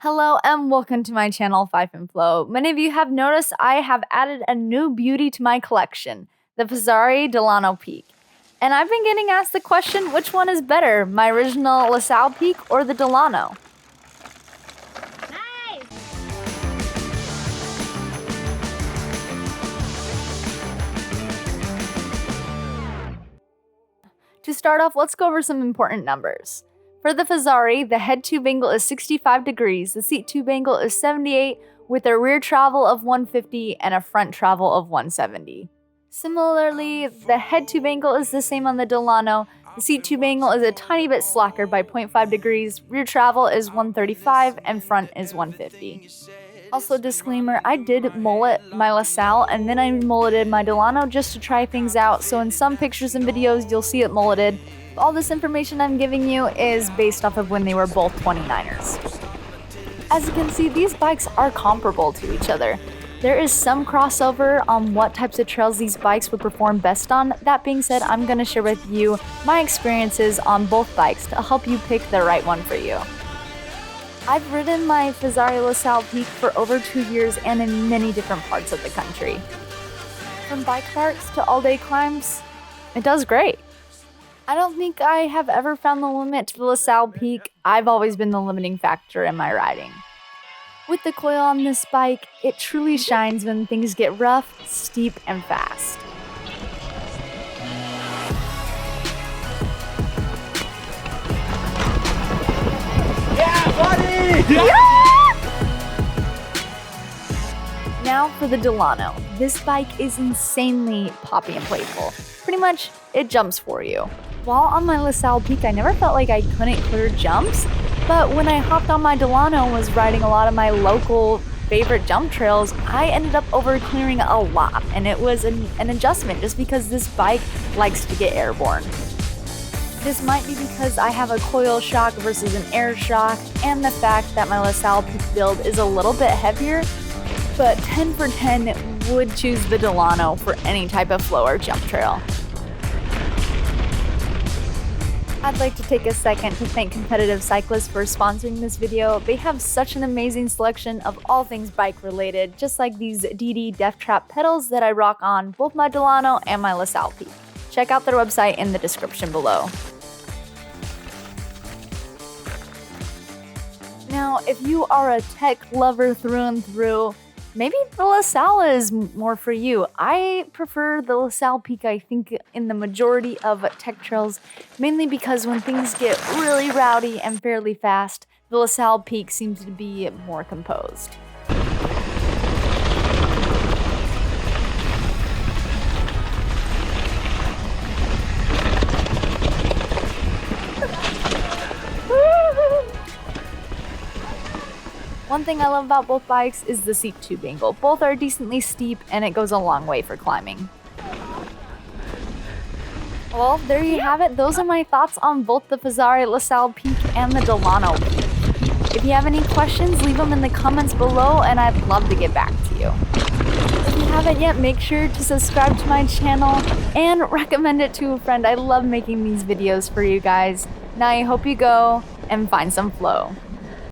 Hello and welcome to my channel, Fife and Flow. Many of you have noticed I have added a new beauty to my collection, the Fezzari Delano Peak. And I've been getting asked the question, which one is better, my original Sal Peak or the Delano? Nice! To start off, let's go over some important numbers. For the Fezzari, the head tube angle is 65 degrees, the seat tube angle is 78, with a rear travel of 150 and a front travel of 170. Similarly, the head tube angle is the same on the Delano, the seat tube angle is a tiny bit slacker by 0.5 degrees, rear travel is 135, and front is 150. Also, disclaimer, I did mullet my LaSalle and then I mulleted my Delano just to try things out, so in some pictures and videos you'll see it mulleted. All this information I'm giving you is based off of when they were both 29ers. As you can see, these bikes are comparable to each other. There is some crossover on what types of trails these bikes would perform best on. That being said, I'm going to share with you my experiences on both bikes to help you pick the right one for you. I've ridden my Fezzari Sal Peak for over 2 years and in many different parts of the country. From bike parks to all-day climbs, it does great. I don't think I have ever found the limit to the Sal Peak. I've always been the limiting factor in my riding. With the coil on this bike, it truly shines when things get rough, steep, and fast. Yeah, buddy! Now for the Delano. This bike is insanely poppy and playful. Pretty much, it jumps for you. While on my LaSalle Peak, I never felt like I couldn't clear jumps, but when I hopped on my Delano and was riding a lot of my local favorite jump trails, I ended up over clearing a lot, and it was an adjustment just because this bike likes to get airborne. This might be because I have a coil shock versus an air shock, and the fact that my LaSalle Peak build is a little bit heavier, but 10 for 10 would choose the Delano for any type of flow or jump trail. I'd like to take a second to thank Competitive Cyclist for sponsoring this video. They have such an amazing selection of all things bike related, just like these DD Death Trap pedals that I rock on both my Delano and my LaSalle Peak. Check out their website in the description below. Now, if you are a tech lover through and through, maybe the LaSalle is more for you. I prefer the LaSalle Peak, I think, in the majority of tech trails, mainly because when things get really rowdy and fairly fast, the LaSalle Peak seems to be more composed. One thing I love about both bikes is the seat tube angle. Both are decently steep and it goes a long way for climbing. Well, there you have it. Those are my thoughts on both the Fezzari LaSalle Peak and the Delano Peak. If you have any questions, leave them in the comments below and I'd love to get back to you. If you haven't yet, make sure to subscribe to my channel and recommend it to a friend. I love making these videos for you guys. Now I hope you go and find some flow.